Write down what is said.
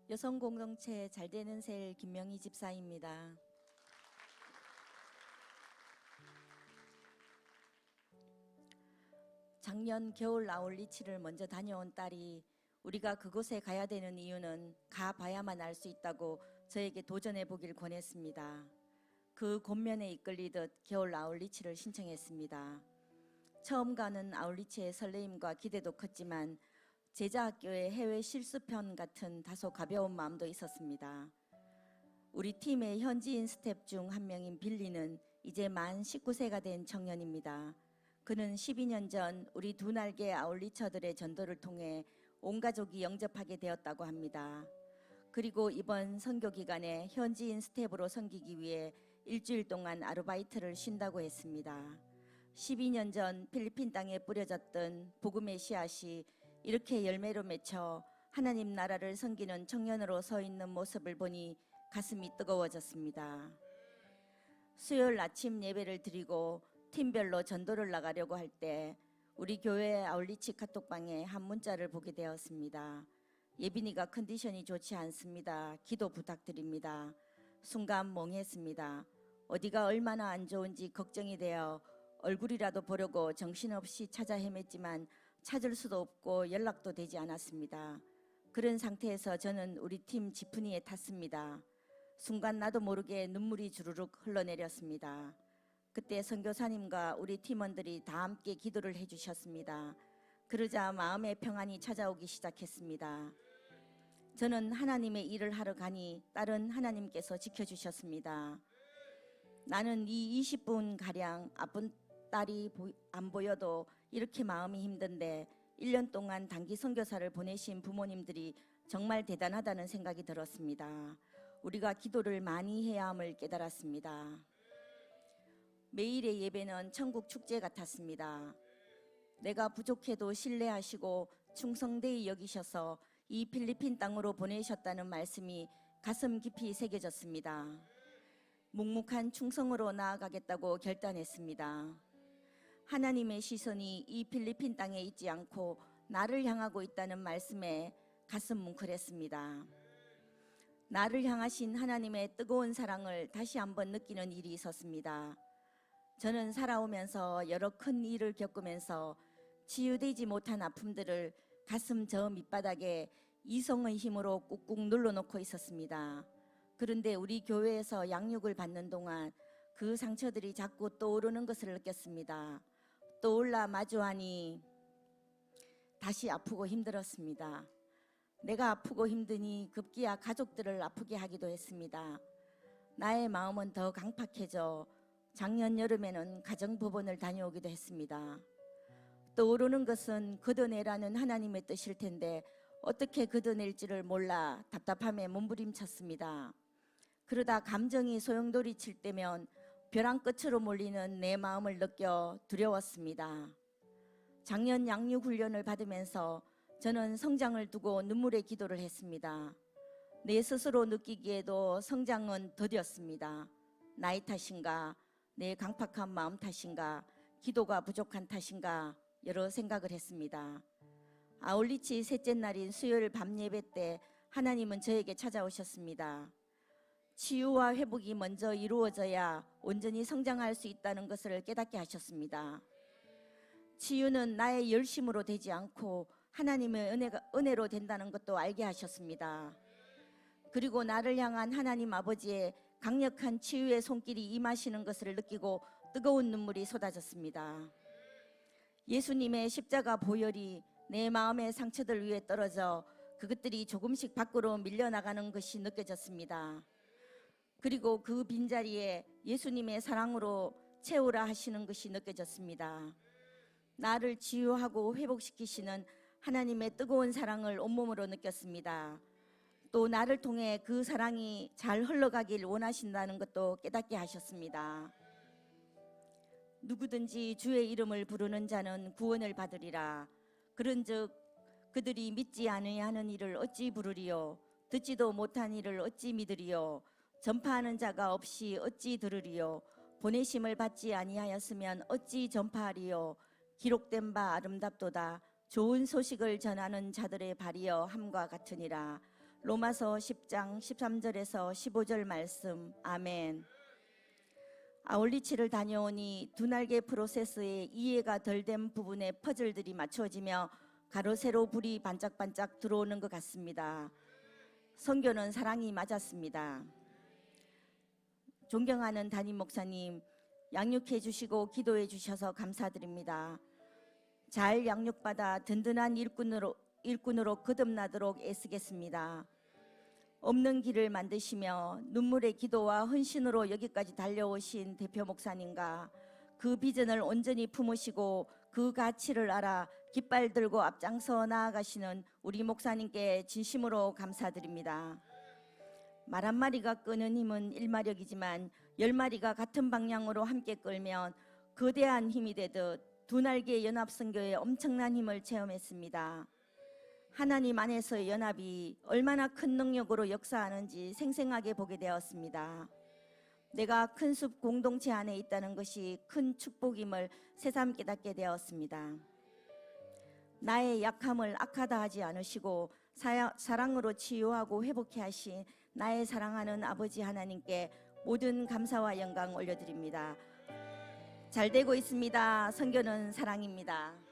여성공동체 잘되는 셀 김명희 집사입니다. 작년 겨울 아울리치를 먼저 다녀온 딸이 우리가 그곳에 가야 되는 이유는 가봐야만 알 수 있다고 저에게 도전해 보길 권했습니다. 그 권면에 이끌리듯 겨울 아울리치를 신청했습니다. 처음 가는 아울리치의 설레임과 기대도 컸지만 제자학교의 해외 실습편 같은 다소 가벼운 마음도 있었습니다. 우리 팀의 현지인 스텝 중 한 명인 빌리는 이제 만 19세가 된 청년입니다. 그는 12년 전 우리 두 날개 아울리처들의 전도를 통해 온 가족이 영접하게 되었다고 합니다. 그리고 이번 선교 기간에 현지인 스텝으로 섬기기 위해 일주일 동안 아르바이트를 쉰다고 했습니다. 12년 전 필리핀 땅에 뿌려졌던 복음의 씨앗이 이렇게 열매로 맺혀 하나님 나라를 섬기는 청년으로 서 있는 모습을 보니 가슴이 뜨거워졌습니다. 수요일 아침 예배를 드리고 팀별로 전도를 나가려고 할 때 우리 교회 아울리치 카톡방에 한 문자를 보게 되었습니다. 예빈이가 컨디션이 좋지 않습니다. 기도 부탁드립니다. 순간 멍했습니다. 어디가 얼마나 안 좋은지 걱정이 되어 얼굴이라도 보려고 정신없이 찾아 헤맸지만 찾을 수도 없고 연락도 되지 않았습니다. 그런 상태에서 저는 우리 팀 지프니에 탔습니다. 순간 나도 모르게 눈물이 주르륵 흘러내렸습니다. 그때 선교사님과 우리 팀원들이 다 함께 기도를 해주셨습니다. 그러자 마음의 평안이 찾아오기 시작했습니다. 저는 하나님의 일을 하러 가니 딸은 하나님께서 지켜주셨습니다. 나는 이 20분가량 아픈 딸이 안 보여도 이렇게 마음이 힘든데 1년 동안 단기 선교사를 보내신 부모님들이 정말 대단하다는 생각이 들었습니다. 우리가 기도를 많이 해야 함을 깨달았습니다. 매일의 예배는 천국 축제 같았습니다. 내가 부족해도 신뢰하시고 충성되이 여기셔서 이 필리핀 땅으로 보내셨다는 말씀이 가슴 깊이 새겨졌습니다. 묵묵한 충성으로 나아가겠다고 결단했습니다. 하나님의 시선이 이 필리핀 땅에 있지 않고 나를 향하고 있다는 말씀에 가슴 뭉클했습니다. 나를 향하신 하나님의 뜨거운 사랑을 다시 한번 느끼는 일이 있었습니다. 저는 살아오면서 여러 큰 일을 겪으면서 치유되지 못한 아픔들을 가슴 저 밑바닥에 이성의 힘으로 꾹꾹 눌러놓고 있었습니다. 그런데 우리 교회에서 양육을 받는 동안 그 상처들이 자꾸 떠오르는 것을 느꼈습니다. 떠올라 마주하니 다시 아프고 힘들었습니다. 내가 아프고 힘드니 급기야 가족들을 아프게 하기도 했습니다. 나의 마음은 더 강팍해져 작년 여름에는 가정법원을 다녀오기도 했습니다. 떠오르는 것은 걷어내라는 하나님의 뜻일 텐데 어떻게 걷어낼지를 몰라 답답함에 몸부림쳤습니다. 그러다 감정이 소용돌이 칠 때면 벼랑 끝으로 몰리는 내 마음을 느껴 두려웠습니다. 작년 양육훈련을 받으면서 저는 성장을 두고 눈물의 기도를 했습니다. 내 스스로 느끼기에도 성장은 더뎠습니다. 나이 탓인가, 내 강팍한 마음 탓인가, 기도가 부족한 탓인가 여러 생각을 했습니다. 아울리치 셋째 날인 수요일 밤 예배 때 하나님은 저에게 찾아오셨습니다. 치유와 회복이 먼저 이루어져야 온전히 성장할 수 있다는 것을 깨닫게 하셨습니다. 치유는 나의 열심으로 되지 않고 하나님의 은혜로 된다는 것도 알게 하셨습니다. 그리고 나를 향한 하나님 아버지의 강력한 치유의 손길이 임하시는 것을 느끼고 뜨거운 눈물이 쏟아졌습니다. 예수님의 십자가 보혈이 내 마음의 상처들 위에 떨어져 그것들이 조금씩 밖으로 밀려나가는 것이 느껴졌습니다. 그리고 그 빈자리에 예수님의 사랑으로 채우라 하시는 것이 느껴졌습니다. 나를 치유하고 회복시키시는 하나님의 뜨거운 사랑을 온몸으로 느꼈습니다. 또 나를 통해 그 사랑이 잘 흘러가길 원하신다는 것도 깨닫게 하셨습니다. 누구든지 주의 이름을 부르는 자는 구원을 받으리라. 그런즉 그들이 믿지 아니하는 이를 어찌 부르리요? 듣지도 못한 이를 어찌 믿으리요? 전파하는 자가 없이 어찌 들으리요? 보내심을 받지 아니하였으면 어찌 전파하리요? 기록된 바 아름답도다. 좋은 소식을 전하는 자들의 발이여 함과 같으니라. 로마서 10장 13절에서 15절 말씀. 아멘. 아울리치를 다녀오니 두 날개 프로세스에 이해가 덜 된 부분의 퍼즐들이 맞춰지며 가로세로 불이 반짝반짝 들어오는 것 같습니다. 선교는 사랑이 맞았습니다. 존경하는 담임 목사님, 양육해 주시고 기도해 주셔서 감사드립니다. 잘 양육받아 든든한 일꾼으로 거듭나도록 애쓰겠습니다. 없는 길을 만드시며 눈물의 기도와 헌신으로 여기까지 달려오신 대표 목사님과 그 비전을 온전히 품으시고 그 가치를 알아 깃발 들고 앞장서 나아가시는 우리 목사님께 진심으로 감사드립니다. 말 한마리가 끄는 힘은 1마력이지만 10마리가 같은 방향으로 함께 끌면 거대한 힘이 되듯 두 날개 연합선교에 엄청난 힘을 체험했습니다. 하나님 안에서의 연합이 얼마나 큰 능력으로 역사하는지 생생하게 보게 되었습니다. 내가 큰 숲 공동체 안에 있다는 것이 큰 축복임을 새삼 깨닫게 되었습니다. 나의 약함을 악하다 하지 않으시고 사랑으로 치유하고 회복해 하신 나의 사랑하는 아버지 하나님께 모든 감사와 영광 올려드립니다. 잘 되고 있습니다. 선교는 사랑입니다.